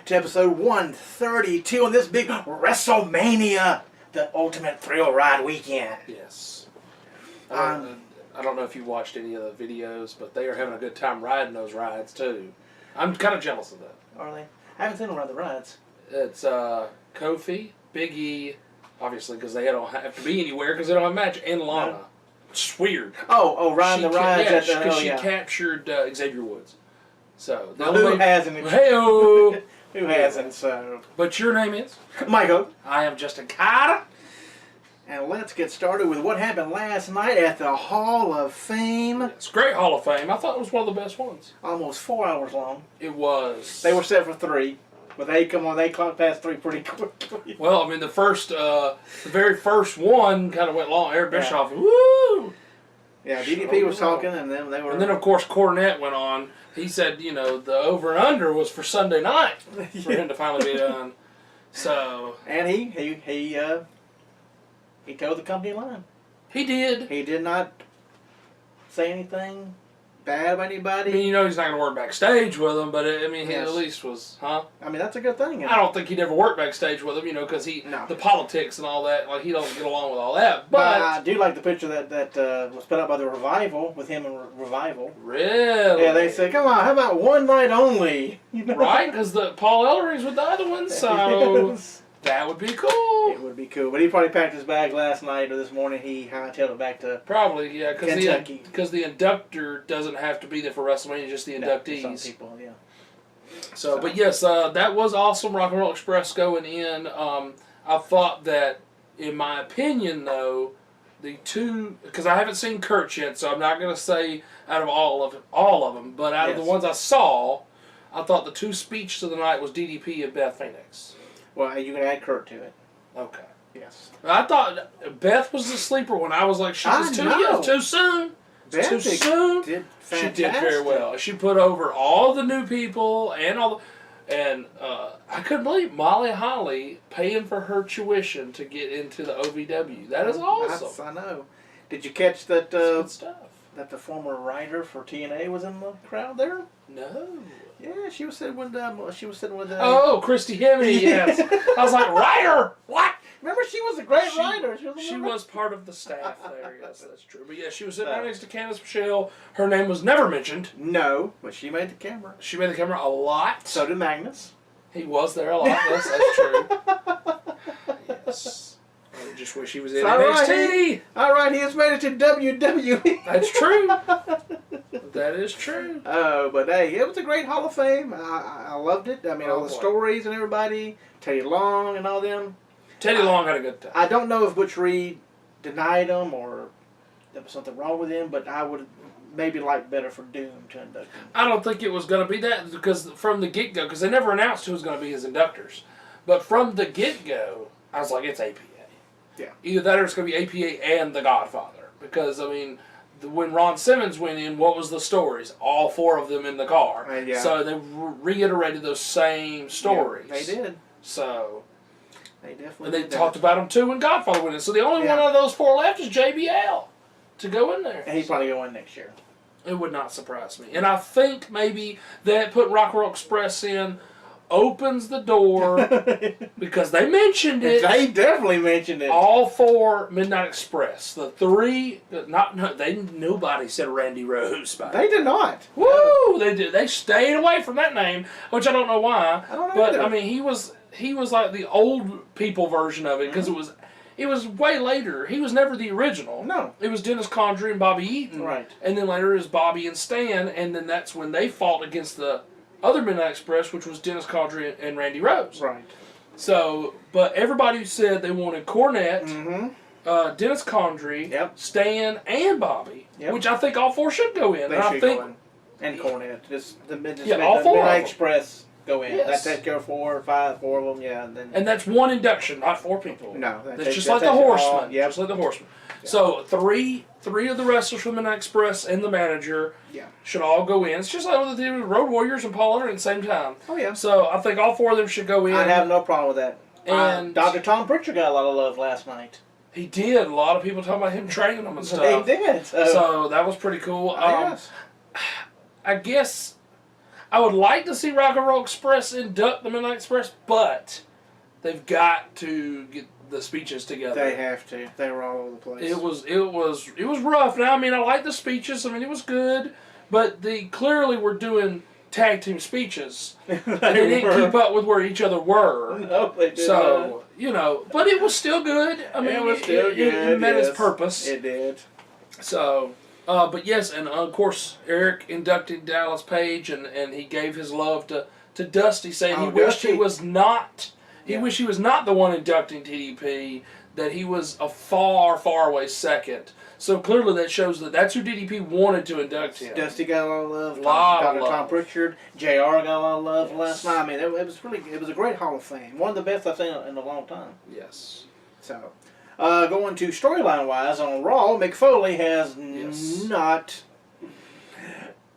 to episode 132 on this big WrestleMania, the Ultimate Thrill Ride weekend. Yes. I don't know if you watched any of the videos, but they are having a good time riding those rides too. I'm kind of jealous of that. Are they? I haven't seen them ride the rides. It's Kofi, Big E, obviously because they don't have to be anywhere because they don't have a match, and Lana. No. It's weird. Oh, riding the rides. Yeah, because she captured Xavier Woods. So who hasn't? Hey-o. Who hasn't? So. But your name is Michael. I am Justin Carter. And let's get started with what happened last night at the Hall of Fame. It's a great Hall of Fame. I thought it was one of the best ones. Almost 4 hours long. It was. They were set for 3, but they clocked past 3 pretty quickly. Well, I mean, the very first one kind of went long. Eric Bischoff, woo! Yeah, DDP was talking, and then they were. And then of course Cornette went on. He said, you know, the over and under was for Sunday night for him to finally be done. So. And he told the company line. He did. He did not say anything bad about anybody. I mean, you know he's not going to work backstage with them, but I mean, he at least was, huh? I mean, that's a good thing. I don't think he'd ever work backstage with them, you know, because the politics and all that, like, he don't get along with all that. But I do like the picture that was put up by the Revival, with him and Revival. Really? Yeah, they said, come on, how about one night only? You know? Right, because Paul Ellery's with the other one, so... Yes. That would be cool. It would be cool. But he probably packed his bag last night or this morning. He hightailed it back to Kentucky. Because the Inductor doesn't have to be there for WrestleMania, just the inductees. Some people, yeah. So, but yes, that was awesome. Rock and Roll Express going in. I thought that, in my opinion, though, the two, because I haven't seen Kurt's yet, so I'm not going to say out of all of them, but out of the ones I saw, I thought the two speeches of the night was DDP and Beth Phoenix. Well, you can add Kurt to it. Okay. Yes. I thought Beth was the sleeper one. I was like, she was too soon. Beth too soon. Did fantastic. She did very well. She put over all the new people and I couldn't believe Molly Holly paying for her tuition to get into the OVW. That is awesome. I know. Did you catch that? Good stuff. That the former writer for TNA was in the crowd there? No. Yeah, she was sitting with Oh, Christy Hemme, yes. I was like, writer? What? Remember, she was a great writer. She was part of the staff there. Yes, that's true. But yeah, she was sitting right next to Candice Michelle. Her name was never mentioned. No, but she made the camera. She made the camera a lot. So did Magnus. He was there a lot. Yes, that's true. Yes. I just wish he was in NXT. All right, he has made it to WWE. That's true. That is true. Oh, but hey, it was a great Hall of Fame. I loved it. I mean, all the stories and everybody. Teddy Long and all them. Teddy Long had a good time. I don't know if Butch Reed denied him or there was something wrong with him, but I would maybe like better for Doom to induct him. I don't think it was going to be that because from the get-go, because they never announced who was going to be his inductors. But from the get-go, I was like, it's APA. Yeah. Either that or it's going to be APA and The Godfather. Because, I mean, when Ron Simmons went in, what was the stories? All 4 of them in the car. Yeah. So they reiterated those same stories. Yeah, they did. So... They definitely and they talked about him too when Godfather went in. So the only one out of those 4 left is JBL to go in there. And he'd probably go in next year. It would not surprise me. And I think maybe that putting Rock and Roll Express in opens the door because they mentioned it. They definitely mentioned it. All 4 Midnight Express. The 3, nobody said Randy Rose. They did not. Woo! They did. They stayed away from that name, which I don't know why. I don't know but either. I mean, he was like the old people version of it because it was way later. He was never the original. No. It was Dennis Condrey and Bobby Eaton. Right. And then later it was Bobby and Stan, and then that's when they fought against the other Midnight Express, which was Dennis Condrey and Randy Rose. Right. So, but everybody said they wanted Cornette, Dennis Condrey, Stan, and Bobby, which I think all 4 should go in. They should go in. And Cornette. All 4 Midnight Express go in. Yes. That takes care of 4 or 5, 4 of them, yeah. And that's one induction, not 4 people. No. That's just like the Horseman. Just like the Horseman. Yep. So three of the wrestlers from the Midnight Express and the manager should all go in. It's just like what they did with Road Warriors and Paul Hunter at the same time. Oh, yeah. So I think all 4 of them should go in. I have no problem with that. And Dr. Tom Pritchard got a lot of love last night. He did. A lot of people talking about him training them and stuff. They did. So that was pretty cool. Yes. I guess I would like to see Rock and Roll Express induct the Midnight Express, but they've got to get the speeches together. They have to. They were all over the place. It was rough. Now, I mean, I like the speeches. I mean, it was good, but they clearly were doing tag team speeches. they didn't keep up with where each other were. No, they did So, but it was still good. I mean, it was still good. It met its purpose. It did. So, but yes, and of course, Eric inducted Dallas Page, and he gave his love to Dusty, saying he wished he was not. He wished he was not the one inducting TDP. That he was a far, far away second. So clearly that shows that's who DDP wanted to induct him. Dusty got a lot of love. Lot of love. Tom Pritchard, JR got a lot of love last night. I mean, it was a great Hall of Fame. One of the best I've seen in a long time. Yes. So, going to storyline wise on Raw, Mick Foley has not.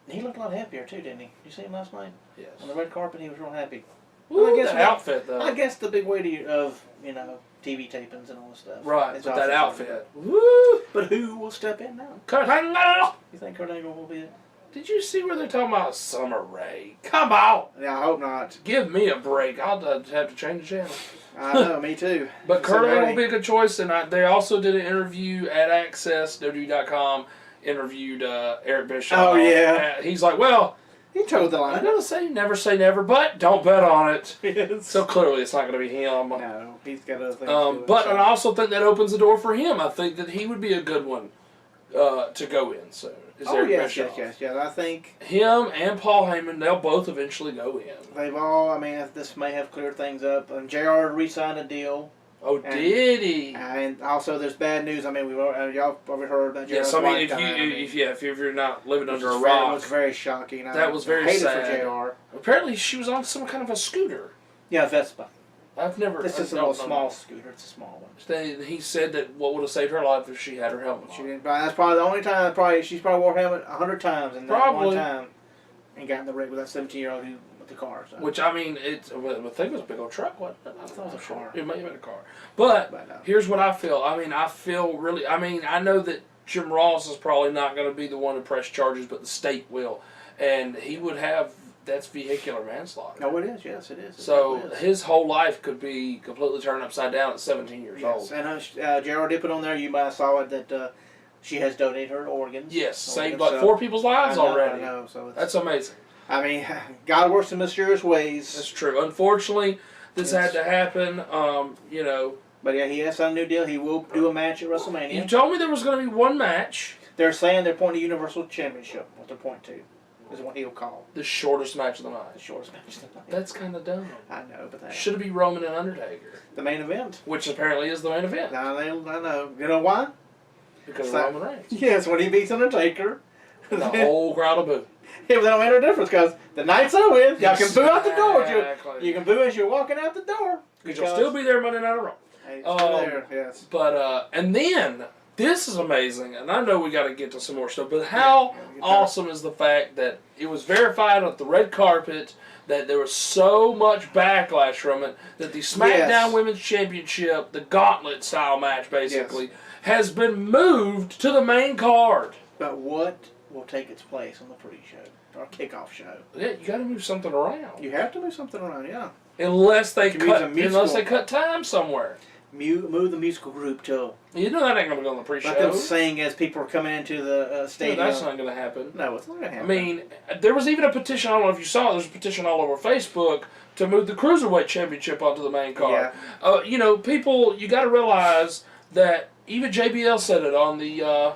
He looked a lot happier too, didn't he? You see him last night? Yes. On the red carpet, he was real happy. Ooh, I guess that outfit though. I guess the big weight of TV tapings and all this stuff. Right, It's but that awesome. outfit. Woo! But who will step in now? Kurt Angle! You think Kurt Angle will be it? Did you see where they're talking about Summer Rae? Come on! Yeah, I hope not. Give me a break. I'll have to change the channel. I know, me too. But Kurt Angle will be a good choice, and they also did an interview at AccessWW.com, interviewed Eric Bischoff. Oh, yeah. He's like, well, He told the line. I'm going to say never, but don't bet on it. Yes. So clearly it's not going to be him. No, he's got other things to do. But I also think that opens the door for him. I think that he would be a good one to go in soon. Yes. I think him and Paul Heyman, they'll both eventually go in. they've all. I mean, this may have cleared things up. And JR re-signed a deal. Oh, did he? And also, there's bad news. I mean, y'all probably heard about JR's Yes, I mean, wife if you're not living under a rock, it was very shocking. That was very sad. sad. For JR. Apparently, she was on some kind of a scooter. Yeah, Vespa. I've never. This is a little small scooter. It's a small one. He said that what would have saved her life if she had her helmet She on. didn't. That's probably the only time. She's probably wore her helmet 100 times, and that one time, and got in the rig with that 17-year-old who with the car. So. Which I mean, I think it was a big old truck. Wasn't it? I thought it was a car. It may have been a car. But here's what I feel. I mean, I know that Jim Ross is probably not going to be the one to press charges, but the state will, and he would have. That's vehicular manslaughter. No, it is. Yes, it is. So his whole life could be completely turned upside down at 17 years old. And JR did put on there, you might have saw it, that she has donated her organs. Yes, saved like 4 people's lives already. I know, so that's amazing. I mean, God works in mysterious ways. That's true. Unfortunately, this had to happen, But yeah, he has signed a new deal. He will do a match at WrestleMania. You told me there was going to be one match. They're saying they're pointing to Universal Championship. What they're pointing to is what he'll call the shortest match of the night. The shortest match of the night. That's kind of dumb. I know, but that should it be Roman and Undertaker? The main event, which apparently is the main event. I know. You know why? Because of Roman Reigns. Yes, when he beats Undertaker, the whole crowd will boo. Yeah, but that don't make no difference because the night's over. Y'all can boo out the door. You can boo as you're walking out the door. Because you'll still be there Monday Night Raw. There, yes. But and then this is amazing, and I know we got to get to some more stuff. But how awesome is the fact that it was verified on the red carpet that there was so much backlash from it that the SmackDown Women's Championship, the Gauntlet style match, basically, has been moved to the main card. But what will take its place on the pre-show or kickoff show? Yeah, you got to move something around. You have to move something around, yeah. Unless they cut time somewhere. Move the musical group to. You know that ain't going to go on the pre-show. Like them sing as people are coming into the stadium. No, that's not going to happen. No, it's not going to happen. I mean, there was even a petition, I don't know if you saw it, there's a petition all over Facebook to move the Cruiserweight Championship onto the main card. Yeah. People, you got to realize that even JBL said it on the,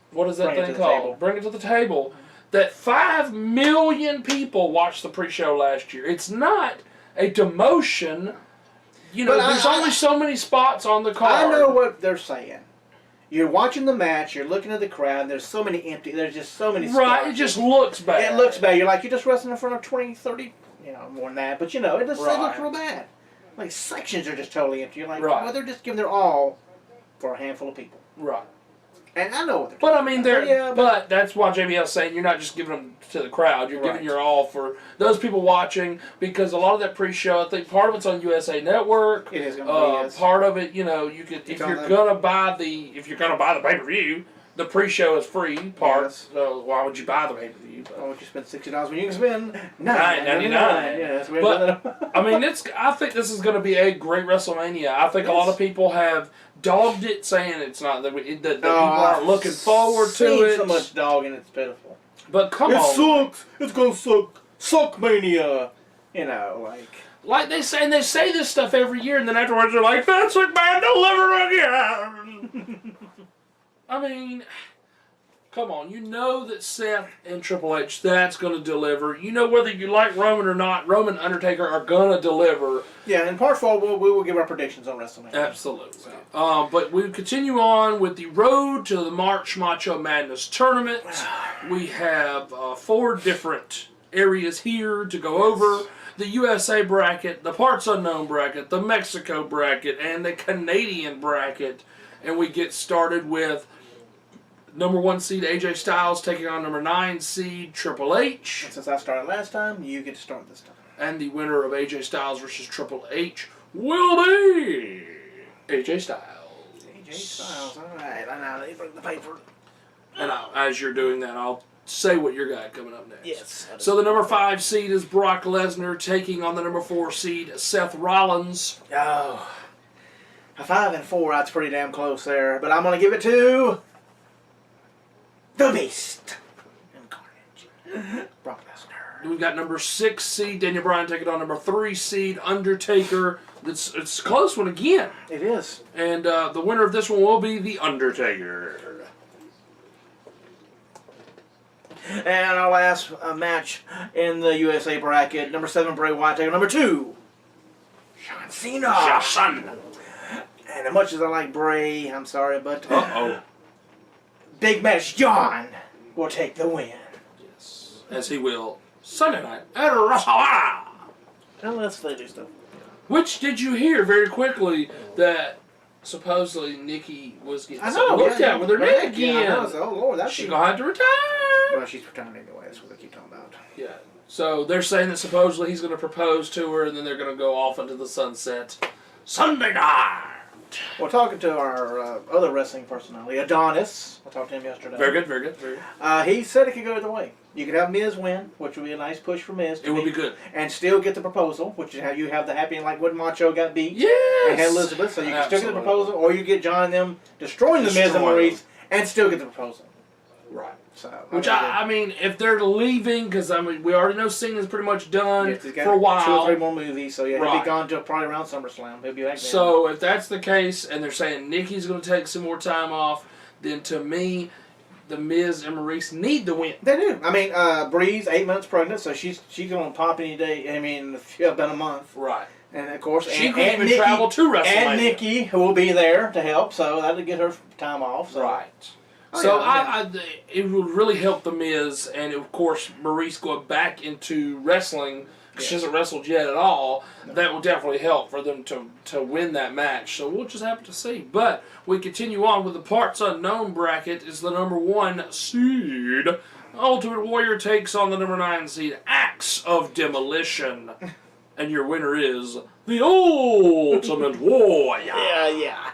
what is that thing called? Bring It to the Table. That 5 million people watched the pre-show last year. It's not a demotion. There's only so many spots on the card. I know what they're saying. You're watching the match, you're looking at the crowd, and there's so many empty, there's just so many spots. Right, it just looks bad. It looks bad. You're just wrestling in front of 20, 30, more than that, but it looks real bad. Like, sections are just totally empty. You're like, well, they're just giving their all for a handful of people. Right. And I know what they're talking about. But that's why JBL's saying you're not just giving them to the crowd. You're giving your all for those people watching, because a lot of that pre-show, I think part of it's on USA Network. It is going to be, yes. Part of it, you could if you're gonna buy the pay-per-view, the pre-show is free part. Yes. So why would you buy the pay-per-view? Why would you spend $60 when you can spend $9.99? Yes, but I mean, I think this is going to be a great WrestleMania. I think a lot of people have dogged it, saying it's not that people aren't looking forward to it. So much dogging, it's pitiful. But come on, it sucks. It's gonna suck. Suckmania. You know, like they say this stuff every year, and then afterwards they're like, "Vince McMahon, deliver again." I mean, come on. You know that Seth and Triple H, that's going to deliver. You know whether you like Roman or not, Roman and Undertaker are going to deliver. Yeah, in part 4, we will give our predictions on WrestleMania. Absolutely. So. But we continue on with the road to the March Macho Madness tournament. We have 4 different areas here to go over. The USA bracket, the Parts Unknown bracket, the Mexico bracket, and the Canadian bracket. And we get started with number 1 seed AJ Styles taking on number 9 seed Triple H. And since I started last time, you get to start this time. And the winner of AJ Styles versus Triple H will be AJ Styles. AJ Styles, alright. I know, they bring the paper. And as you're doing that, I'll say what your guy coming up next. Yes. So the number 5 seed is Brock Lesnar taking on the number 4 seed Seth Rollins. Oh. A 5 and 4, that's pretty damn close there. But I'm going to give it to the Beast and Carnage. Brock Lesnar. We've got number 6 seed Daniel Bryan taking on number 3 seed Undertaker. It's a close one again. It is. And the winner of this one will be the Undertaker. And our last match in the USA bracket, number 7 Bray Wyatt taking number 2 John Cena. And as much as I like Bray, I'm sorry, but Big Match John will take the win. Yes, as he will Sunday night at WrestleMania. Unless they do stuff. Which did you hear very quickly that supposedly Nikki was getting looked at with her neck again? Yeah, oh Lord, that's she's gonna have to retire. Well, she's retiring anyway. That's what they keep talking about. Yeah. So they're saying that supposedly he's going to propose to her, and then they're going to go off into the sunset Sunday night. Well, talking to our other wrestling personality, Adonis, I talked to him yesterday. Very good, very good, very good. He said it could go either way. You could have Miz win, which would be a nice push for Miz. It would be good. And still get the proposal, which is how you have the happy and like when Macho got beat. Yes! And had Elizabeth, so you can still get the proposal, or you get John and them destroying the Miz and Maurice and still get the proposal. Right. So, which I mean, if they're leaving, because I mean, we already know Cena's pretty much done for a while. 2 or 3 more movies, so yeah, he'll be gone till probably around SummerSlam. He'll be back then. So if that's the case, and they're saying Nikki's going to take some more time off, then to me, the Miz and Maurice need the win. They do. I mean, Bree's 8 months pregnant, so she's going to pop any day. I mean, about a month. Right. And of course, she can even travel to WrestleMania. And Nikki, who will be there to help, so that'll get her time off. So. Right. It would really help the Miz, and of course Maurice going back into wrestling. She hasn't wrestled yet at all. No. That will definitely help for them to win that match. So we'll just have to see. But we continue on with the Parts Unknown bracket. Is the number 1 seed Ultimate Warrior takes on the number 9 seed Axe of Demolition, and your winner is the Ultimate Warrior. Yeah.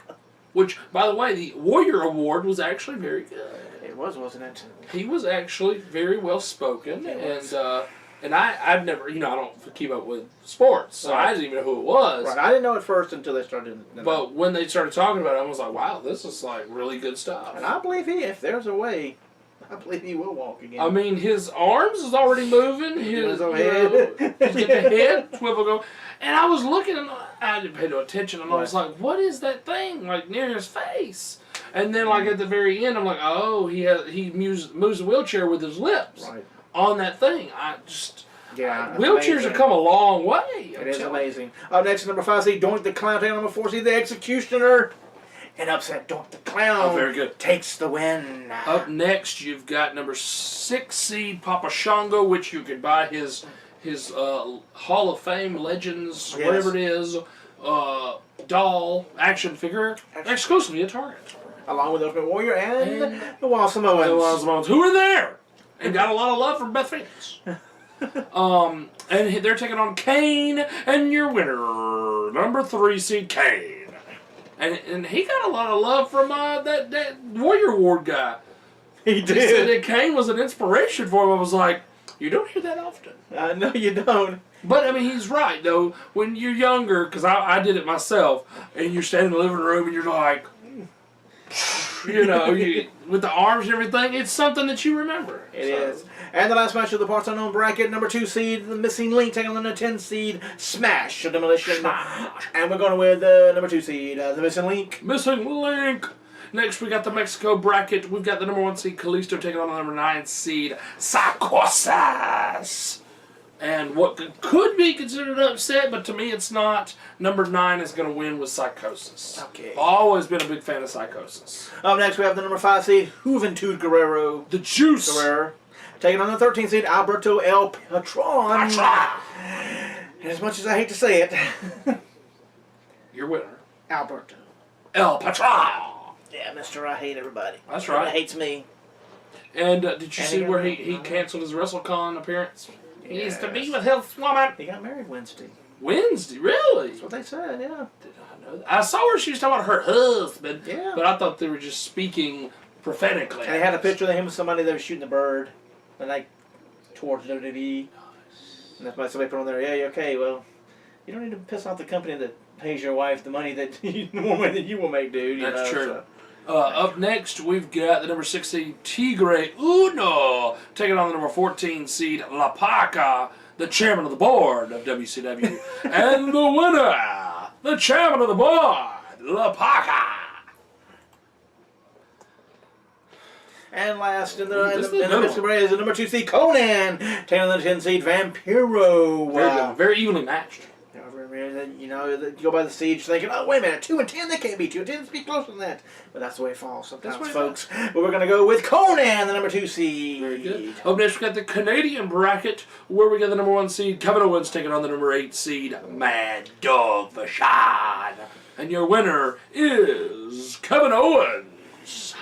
Which, by the way, the Warrior Award was actually very good. It was, wasn't it? He was actually very well spoken, and I've never, I don't keep up with sports, so I didn't even know who it was. Right, I didn't know at first until they started. But when they started talking about it, I was like, wow, this is like really good stuff. And I believe if there's a way, I believe he will walk again. I mean, his arms is already moving. His head, he's got the head swivel going. And I was looking, and I didn't pay no attention, and I was like, what is that thing, like, near his face? And then, like, at the very end, I'm like, oh, he moves the wheelchair with his lips on that thing. Wheelchairs have come a long way. It is amazing. Up next, number 5 seed, Doink the Clown, taking number 4 seed, the Executioner. And upset Doink the Clown. Oh, very good. Takes the win. Up next, you've got number 6 seed, Papa Shango, which you could buy his Hall of Fame Legends, whatever it is, doll, action figure, exclusively at Target. Along with Ultimate Warrior and the Wild Samoans. Who are there? And got a lot of love from Beth Phoenix. And they're taking on Kane, and your winner, number 3 seed Kane. And he got a lot of love from that Warrior Award guy. He He said did. that Kane was an inspiration for him. I was like, you don't hear that often. I know you don't. But, I mean, he's right, though. When you're younger, because I did it myself, and you're standing in the living room and you're like, with the arms and everything, it's something that you remember. It is. And the last match of the Parts Unknown bracket, number 2 seed, the Missing Link, taking on the 10 seed, Smash Demolition. Smash. And we're going with number 2 seed, the Missing Link. Missing Link. Next, we got the Mexico bracket. We've got the number 1 seed, Kalisto, taking on the number 9 seed, Psicosis. And what could be considered an upset, but to me it's not. Number 9 is going to win with Psicosis. Okay. Always been a big fan of Psicosis. Up next, we have the number 5 seed, Juventud Guerrero. The Juice. Guerrera. Taking on the 13 seed, Alberto El Patrón. Patrón. And as much as I hate to say it, Your winner. Alberto. El Patrón. Yeah, Mr. I hate everybody. That's Everybody right. hates me. And did you And see he got where married. he canceled his WrestleCon appearance? He needs to be Yes. with his woman. He got married Wednesday. Wednesday, really? That's what they said, yeah. Did I know that? I saw where she was talking about her husband, Yeah. but I thought they were just speaking prophetically. And they had a picture of him with somebody that was shooting a bird, and like towards WWE. And that's why somebody put on there, yeah, okay, well, you don't need to piss off the company that pays your wife the money that the more money that you will make, dude. You That's know, true. so. Up next, we've got the number 6 seed Tigre Uno taking on the number 14 seed La Paca, the chairman of the board of WCW, and the winner, the chairman of the board, La Paca. And last in This is the the middle. Mexican Bray is the number 2 seed Conan, taking on the 10 seed Vampiro. Very good, very evenly matched. You know, you go by the siege thinking, oh, wait a minute, 2 and 10, they can't be 2 and 10, let's be closer than that. But that's the way it falls sometimes, That's the way it folks. But we're going to go with Conan, the number 2 seed. Very good. Up next, we got the Canadian bracket, where we got the number 1 seed Kevin Owens taking on the number 8 seed Mad Dog Vachon. And your winner is Kevin Owens.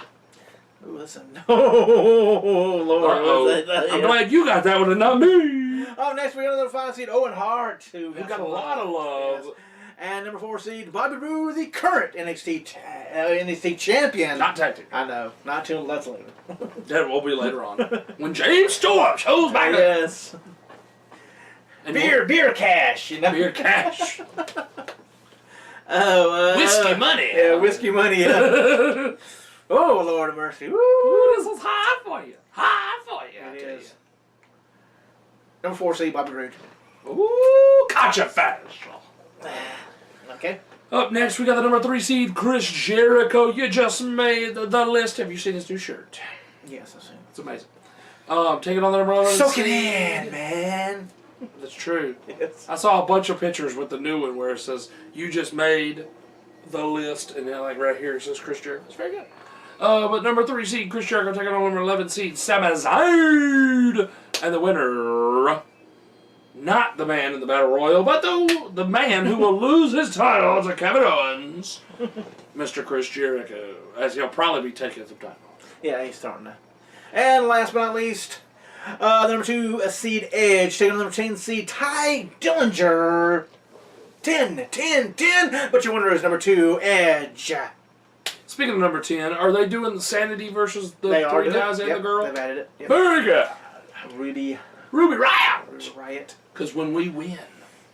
Ooh, listen. Oh, Lord. Uh-oh. I'm glad you got that one and not me. Oh, next we got another 5 seed Owen Hart, who got a lot of love. Yes. And number 4 seed Bobby Roode, the current NXT champion. Not tactic. I know. Not till that's later. That will be later on. When James Storm shows back up. Yes. And Beer cash, you know. Beer cash. Oh, Whiskey money. Yeah, whiskey money. Yeah. Oh, Lord of mercy. Woo. Ooh, this is high for you. High for you. I It tell is. Number 4 seed Bobby Roode. you. Ooh, controversial. Okay. Up next, we got the number 3 seed Chris Jericho. You just made the list. Have you seen his new shirt? Yes, I've seen it. It's amazing. Taking on the number 11 Soak seed. it in, man. That's true. Yes. I saw a bunch of pictures with the new one where it says, you just made the list, and then like right here it says Chris Jericho. It's very good. But number 3 seed Chris Jericho taking on number 11 seed Sami Zayn. And the winner, not the man in the Battle Royal, but the man who will lose his title to Kevin Owens, Mr. Chris Jericho, as he'll probably be taking some time off. Yeah, he's starting to. And last but not least, the number 2 seed Edge taking on the number 10 seed Ty Dillinger. 10. But your winner is number 2 Edge. Speaking of number 10, are they doing the Sanity versus the They are 3 doing guys it. and Yep, the girl? They've added it. Yep. Very good. Ruby Ruby Riot. Riot. Because when we win,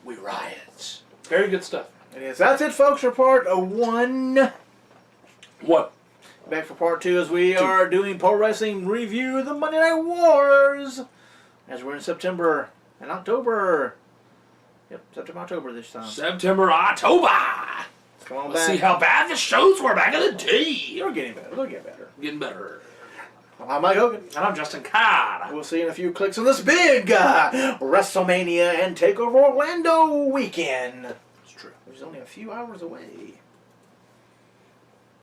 we riot. Very good stuff. It is. That's it, folks, for part 1. What? Back for part 2 as we are doing Pro Wrestling Review, the Monday Night Wars. As we're in September and October. Yep, September, October this time. September, October. Come on Let's back. see how bad the shows were back in the day. They're getting better. They'll get better. Getting better. Well, I'm Mike Hogan. And I'm Justin Card. We'll see you in a few clicks on this big WrestleMania and TakeOver Orlando weekend. It's true. Which is only a few hours away.